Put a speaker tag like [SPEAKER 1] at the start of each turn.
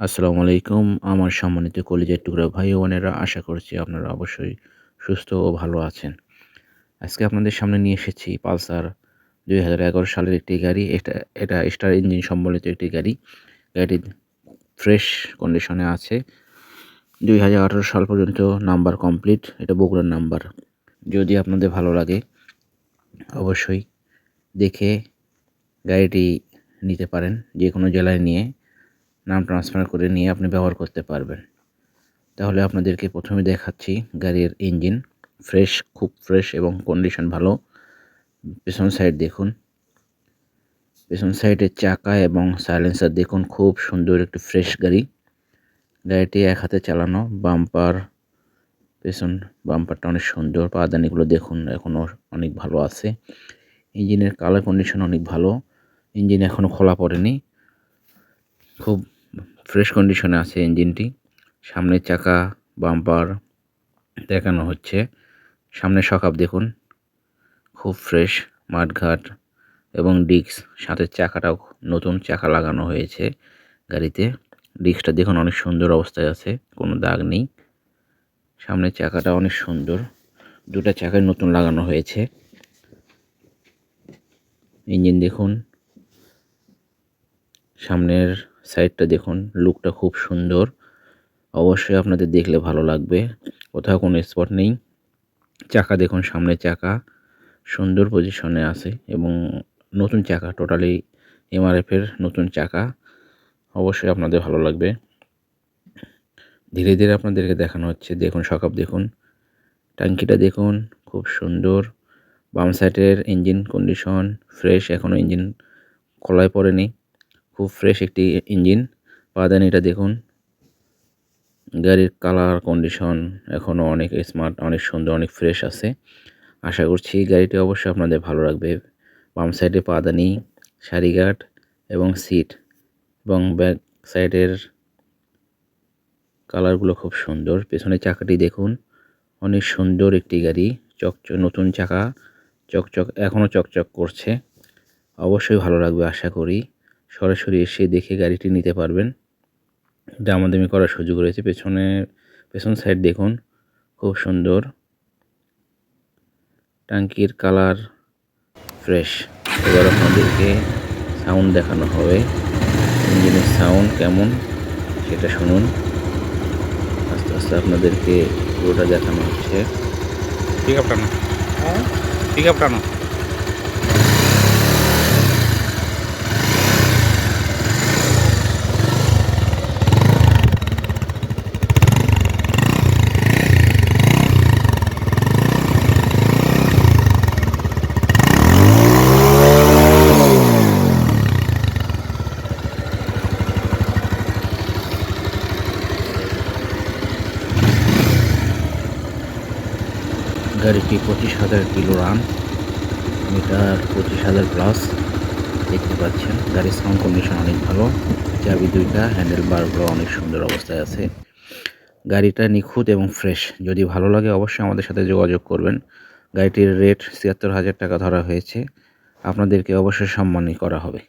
[SPEAKER 1] আসসালামু আলাইকুম। আমার সম্মানিত কলিজার টুকরা ভাই ও বোনেরা, আশা করছি আপনারা অবশ্যই সুস্থ ও ভালো আছেন। আজকে আপনাদের সামনে নিয়ে এসেছি পালসার ২০১১ সালের একটি গাড়ি। এটা স্টার ইঞ্জিন সম্বলিত একটি গাড়ি। গাড়িটি ফ্রেশ কন্ডিশনে আছে। ২০১৮ সাল পর্যন্ত নাম্বার কমপ্লিট। এটা বগুড়ার নাম্বার। যদি আপনাদের ভালো লাগে অবশ্যই দেখে গাড়িটি নিতে পারেন। যে কোনো জেলায় নিয়ে নাম ট্রান্সফার করে নিয়ে আপনি ব্যবহার করতে পারবেন। তাহলে আপনাদেরকে প্রথমে দেখাচ্ছি গাড়ির ইঞ্জিন। ফ্রেশ, খুব ফ্রেশ এবং কন্ডিশন ভালো। পেছন সাইড দেখুন। পেছন সাইডের চাকা এবং সাইলেন্সার দেখুন, খুব সুন্দর একটি ফ্রেশ গাড়ি। গাড়িটি এক হাতে চালানো। পেছন বাম্পারটা অনেক সুন্দর। পাদানিগুলো দেখুন, এখনও অনেক ভালো আছে। ইঞ্জিনের কালার কন্ডিশন অনেক ভালো। ইঞ্জিন এখনও খোলা পড়েনি। খুব ফ্রেশ কন্ডিশনে আছে ইঞ্জিনটি। সামনের চাকা, বাম্পার দেখানো হচ্ছে। সামনের সকাপ দেখুন, খুব ফ্রেশ। মাঠঘাট এবং ডিস্ক, সাথে চাকাটাও নতুন চাকা লাগানো হয়েছে গাড়িতে। ডিস্কটা দেখুন অনেক সুন্দর অবস্থায় আছে, কোনো দাগ নেই। সামনের চাকাটা অনেক সুন্দর, দুটা চাকায় নতুন লাগানো হয়েছে। ইঞ্জিন দেখুন, সামনের সাইডটা দেখুন, লুকটা খুব সুন্দর। অবশ্যই আপনাদের দেখলে ভালো লাগবে, কোথাও কোনো স্পট নেই। চাকা দেখুন, সামনের চাকা সুন্দর পজিশনে আছে এবং নতুন চাকা, টোটালি এমআরএফের নতুন চাকা। অবশ্যই আপনাদের ভালো লাগবে। ধীরে ধীরে আপনাদেরকে দেখানো হচ্ছে। দেখুন সকাপ দেখুন, ট্যাঙ্কিটা দেখুন, খুব সুন্দর। বাম সাইডের ইঞ্জিন কন্ডিশন ফ্রেশ, এখনও ইঞ্জিন খোলায় পড়েনি। খুব ফ্রেশ একটি ইঞ্জিন। পাদানিটা দেখুন, গাড়ির কালার কন্ডিশন এখনও অনেক স্মার্ট, অনেক সুন্দর, অনেক ফ্রেশ আছে। আশা করছি গাড়িটি অবশ্যই আপনাদের ভালো লাগবে। বাম সাইডে পাদানি, সারিঘাট এবং সিট এবং ব্যাক সাইডের কালারগুলো খুব সুন্দর। পেছনের চাকাটি দেখুন, অনেক সুন্দর একটি গাড়ি। নতুন চাকা, চকচক, এখনও চকচক করছে। অবশ্যই ভালো লাগবে আশা করি। সরাসরি এসে দেখে গাড়িটি নিতে পারবেন। দামাদামি করার সুযোগ রয়েছে। পেছন সাইড দেখুন, খুব সুন্দর। ট্যাঙ্কির কালার ফ্রেশ। এবার আপনাদেরকে সাউন্ড দেখানো হবে। ইঞ্জিনের সাউন্ড কেমন সেটা শুনুন। আস্তে আস্তে আপনাদেরকে পুরোটা দেখানো হচ্ছে।
[SPEAKER 2] পিক আপ টানো, পিক আপ টানো।
[SPEAKER 1] গাড়িটি 25,000 কিলো রান, মিটার 25,000 প্লাস। দেখতে পাচ্ছেন গাড়ির সাউন্ড কন্ডিশন অনেক ভালো। চাবি দুইটা, হ্যান্ডেল বারগুলো অনেক সুন্দর অবস্থায় আছে। গাড়িটা নিখুঁত এবং ফ্রেশ। যদি ভালো লাগে অবশ্যই আমাদের সাথে যোগাযোগ করবেন। গাড়িটির রেট ৭৬,০০০ টাকা ধরা হয়েছে। আপনাদেরকে অবশ্যই সম্মানী করা হবে।